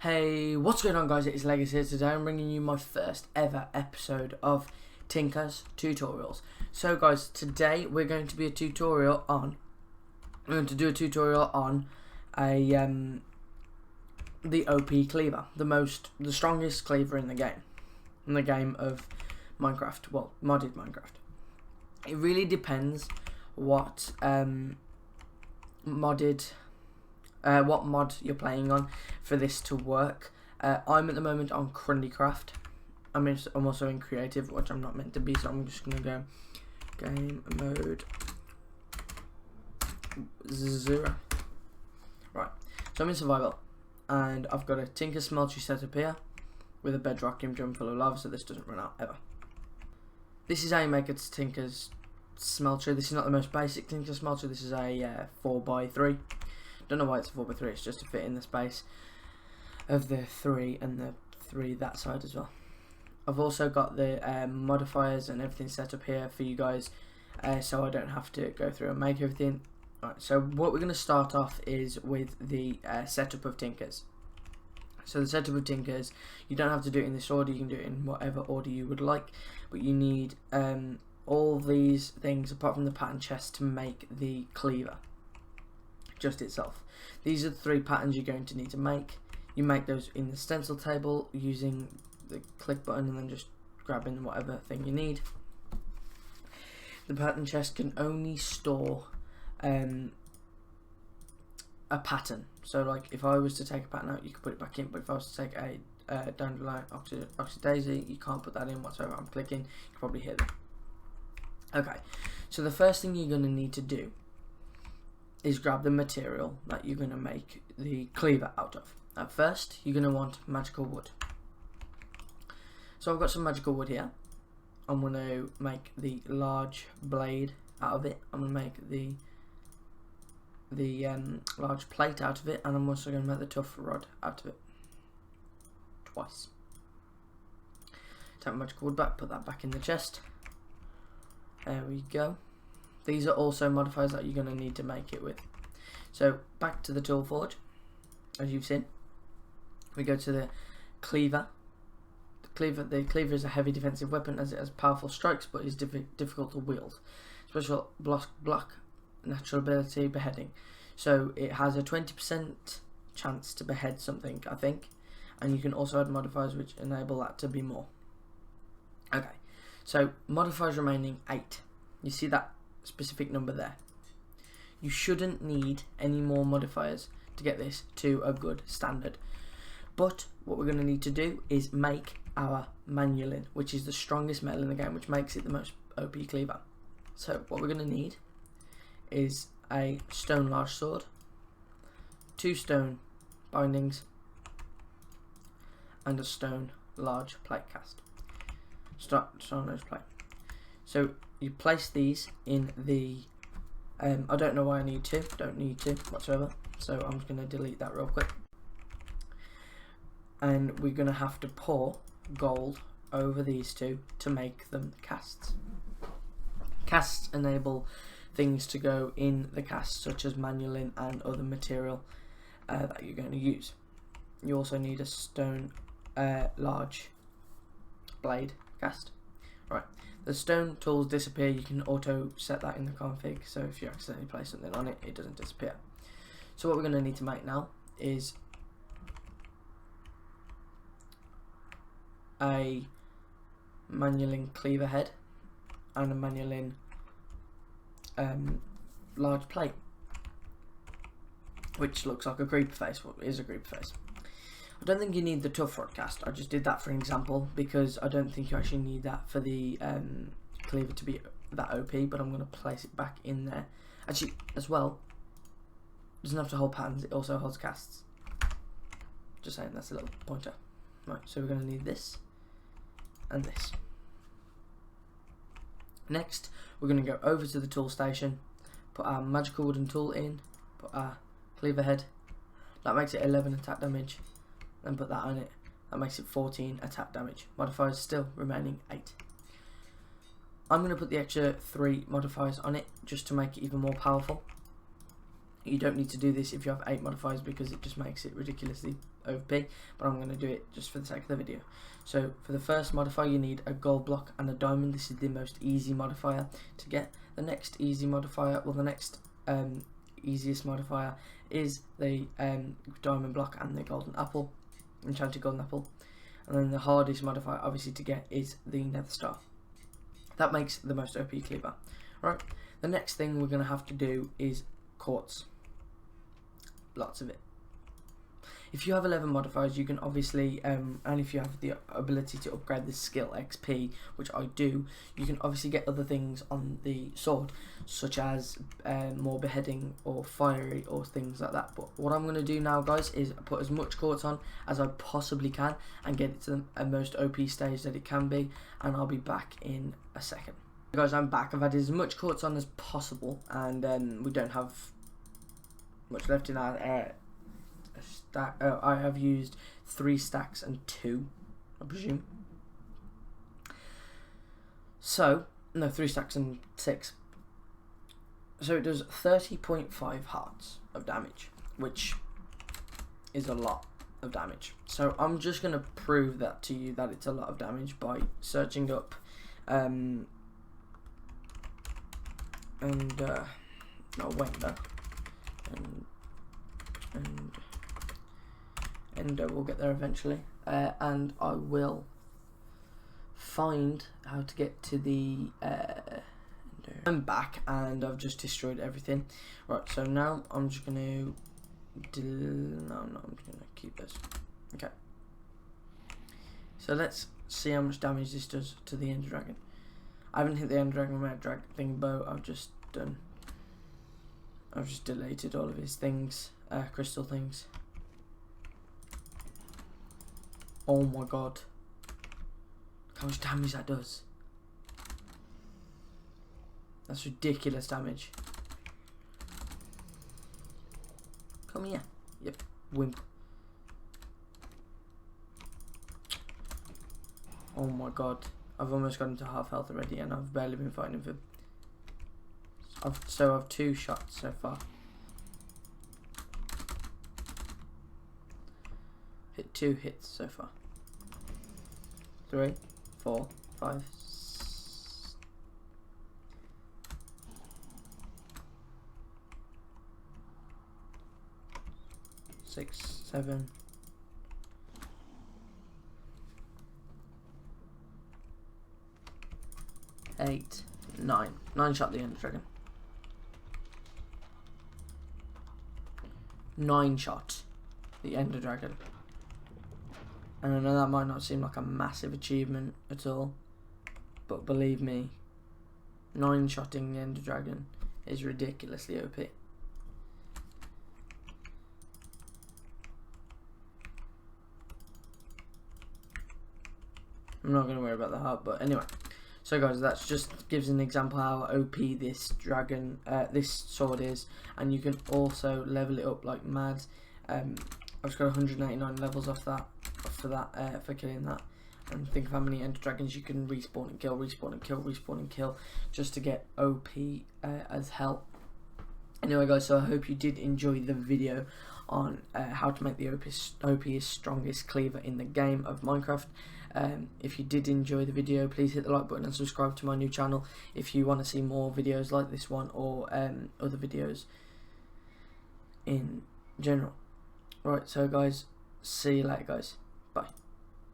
Hey, what's going on guys, it's Legacy here. Today I'm bringing you my first ever episode of Tinker's Tutorials. So guys, today we're going to do a tutorial on a the OP cleaver, the strongest cleaver in the game of Minecraft, well, modded Minecraft. It really depends what what mod you're playing on for this to work. I'm at the moment on Crundycraft. I'm also in creative, which I'm not meant to be, so I'm just gonna go game mode 0. Right, so I'm in survival, and I've got a Tinker smeltery set up here with a bedrock drum full of lava, so this doesn't run out ever. This is how you make a Tinker's smeltery. This is not the most basic Tinker smeltery. This is a 4x3. Don't know why it's a 4x3, it's just to fit in the space of the 3 and the 3 that side as well. I've also got the modifiers and everything set up here for you guys, so I don't have to go through and make everything. Right, so what we're going to start off is with the setup of Tinkers. So the setup of Tinkers, you don't have to do it in this order, you can do it in whatever order you would like, but you need all these things apart from the pattern chest to make the cleaver just itself. These are the 3 patterns you're going to need to make. You make those in the stencil table using the click button and then just grabbing whatever thing you need. The pattern chest can only store a pattern. So like if I was to take a pattern out, you could put it back in, but if I was to take a dandelion oxydaisy, you can't put that in whatsoever. I'm clicking, you can probably hear them. Okay, so the first thing you're going to need to do is grab the material that you're going to make the cleaver out of. At first, you're going to want magical wood. So I've got some magical wood here. I'm going to make the large blade out of it. I'm going to make the large plate out of it, and I'm also going to make the tough rod out of it. Twice. Take my magical wood back, put that back in the chest. There we go. These are also modifiers that you're going to need to make it with. So back to the tool forge, as you've seen. We go to the cleaver. The cleaver is a heavy defensive weapon as it has powerful strikes, but is difficult to wield. Special block, natural ability, beheading. So it has a 20% chance to behead something, I think, and you can also add modifiers which enable that to be more. Okay, so modifiers remaining 8. You see that specific number there. You shouldn't need any more modifiers to get this to a good standard, but what we're going to need to do is make our manulin, which is the strongest metal in the game, which makes it the most OP cleaver. So what we're going to need is a stone large sword, 2 stone bindings, and a stone large plate cast. Stone large plate. So you place these in the I don't know why I need to, don't need to whatsoever, so I'm just going to delete that real quick. And we're going to have to pour gold over these 2 to make them casts. Casts enable things to go in the cast, such as manulin and other material that you're going to use. You also need a stone large blade cast. Right, the stone tools disappear. You can auto set that in the config, so if you accidentally place something on it, it doesn't disappear. So what we're going to need to make now is a manulin cleaver head and a manulin large plate, which looks like a creeper face. Well, it is a creeper face. I don't think you need the tough rod cast. I just did that for an example because I don't think you actually need that for the cleaver to be that OP, but I'm going to place it back in there. Actually, as well, it doesn't have to hold patterns, it also holds casts. Just saying, that's a little pointer. Right, so we're going to need this and this. Next, we're going to go over to the tool station, put our magical wooden tool in, put our cleaver head. That makes it 11 attack damage. Then put that on it. That makes it 14 attack damage. Modifiers still remaining 8. I'm going to put the extra 3 modifiers on it just to make it even more powerful. You don't need to do this if you have 8 modifiers because it just makes it ridiculously OP, but I'm going to do it just for the sake of the video. So for the first modifier, you need a gold block and a diamond. This is the most easy modifier to get. The next easy modifier, well, the next easiest modifier is the diamond block and the golden apple, enchanted golden apple. And then the hardest modifier, obviously, to get is the nether star. That makes the most OP cleaver. Right, the next thing we're going to have to do is quartz. Lots of it. If you have 11 modifiers, you can obviously, and if you have the ability to upgrade the skill XP, which I do, you can obviously get other things on the sword, such as more beheading or fiery or things like that. But what I'm going to do now, guys, is put as much quartz on as I possibly can and get it to the most OP stage that it can be, and I'll be back in a second. Guys, I'm back. I've added as much quartz on as possible, and we don't have much left in our stack. I have used 3 stacks and 2, I presume. So, no, 3 stacks and 6. So it does 30.5 hearts of damage, which is a lot of damage. So I'm just going to prove that to you, that it's a lot of damage, by searching up no, Wender and Endo. We'll get there eventually, and I will find how to get to the Endo. I'm back and I've just destroyed everything. Right, so now I'm just going to I'm just going to keep this. Okay, so let's see how much damage this does to the Ender Dragon. I haven't hit the Ender Dragon with my drag thing bow. I've just deleted all of his things, crystal things. Oh my god, look how much damage that does. That's ridiculous damage. Come here, yep, wimp. Oh my god, I've almost got him to half health already, and I've barely been fighting him. So I've 2 shots so far. Hit 2 hits so far. 3, 4, 5, 6, 7, 8, 9. 9 shot the Ender Dragon. 9 shot the Ender Dragon. And I know that might not seem like a massive achievement at all, but believe me, 9-shotting the Ender Dragon is ridiculously OP. I'm not going to worry about the heart, but anyway. So guys, that just gives an example how OP this dragon, this sword is, and you can also level it up like mad. I've just got 189 levels off that, for killing that. And think of how many Ender Dragons you can respawn and kill, respawn and kill, respawn and kill, just to get OP as hell. Anyway guys, so I hope you did enjoy the video on how to make the OP's strongest cleaver in the game of Minecraft. If you did enjoy the video, please hit the like button and subscribe to my new channel if you want to see more videos like this one, or other videos in general. Right, so guys, see you later guys, bye.